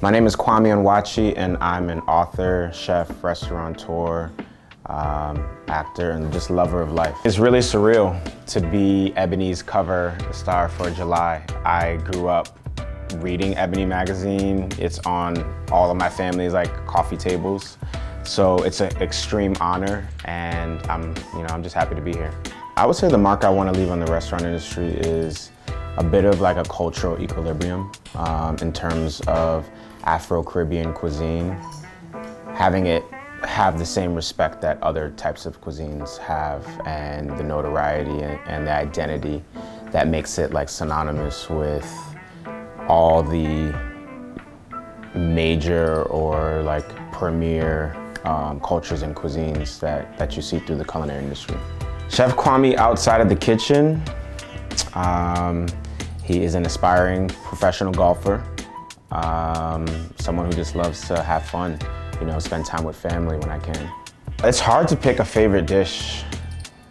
My name is Kwame Onwuachi, and I'm an author, chef, restaurateur, actor, and just lover of life. It's really surreal to be Ebony's cover star for July. I grew up reading Ebony magazine. It's on all of my family's coffee tables. So it's an extreme honor, and I'm just happy to be here. I would say the mark I want to leave on the restaurant industry is a bit of a cultural equilibrium in terms of Afro-Caribbean cuisine, having it have the same respect that other types of cuisines have, and the notoriety and the identity that makes it synonymous with all the major or premier cultures and cuisines that you see through the culinary industry. Chef Kwame outside of the kitchen, he is an aspiring professional golfer, someone who just loves to have fun, spend time with family when I can. It's hard to pick a favorite dish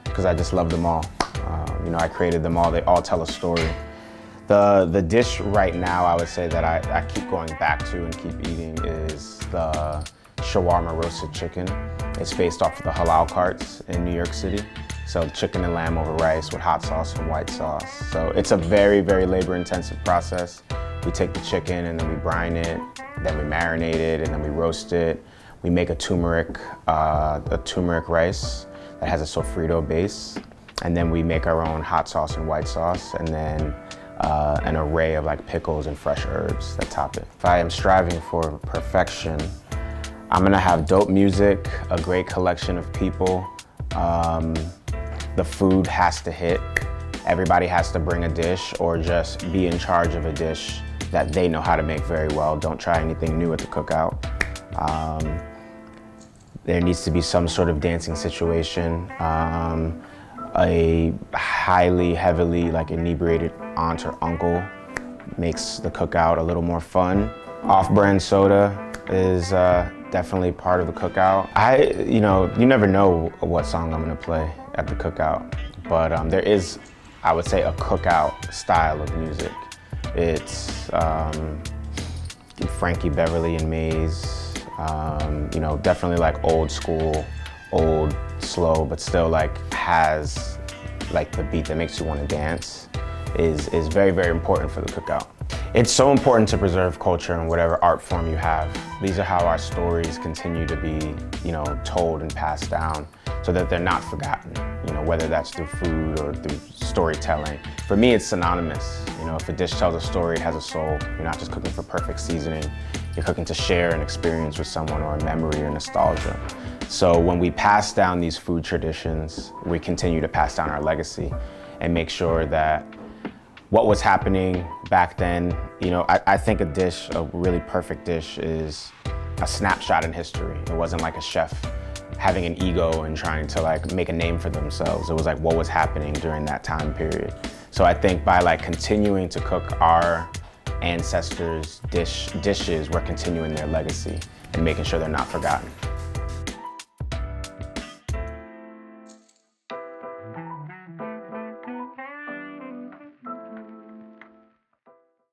because I just love them all. I created them all, they all tell a story. The dish right now I would say that I keep going back to and keep eating is the shawarma roasted chicken. It's based off of the halal carts in New York City. So chicken and lamb over rice with hot sauce and white sauce. So it's a very, very labor intensive process. We take the chicken and then we brine it, then we marinate it, and then we roast it. We make a turmeric rice that has a sofrito base. And then we make our own hot sauce and white sauce, and then an array of pickles and fresh herbs that top it. If I am striving for perfection, I'm gonna have dope music, a great collection of people. The food has to hit. Everybody has to bring a dish or just be in charge of a dish that they know how to make very well. Don't try anything new at the cookout. There needs to be some sort of dancing situation. A heavily inebriated aunt or uncle makes the cookout a little more fun. Off-brand soda is definitely part of the cookout. You never know what song I'm gonna play at the cookout, but there is, I would say, a cookout style of music. It's Frankie Beverly and Maze, definitely old school, old, slow, but still has the beat that makes you want to dance is very, very important for the cookout. It's so important to preserve culture in whatever art form you have. These are how our stories continue to be, told and passed down so that they're not forgotten, whether that's through food or through storytelling. For me, it's synonymous. If a dish tells a story, it has a soul. You're not just cooking for perfect seasoning. You're cooking to share an experience with someone or a memory or nostalgia. So when we pass down these food traditions, we continue to pass down our legacy and make sure that what was happening back then, I think a really perfect dish is a snapshot in history. It wasn't like a chef having an ego and trying to make a name for themselves. It was what was happening during that time period. So I think by continuing to cook our ancestors' dishes, we're continuing their legacy and making sure they're not forgotten.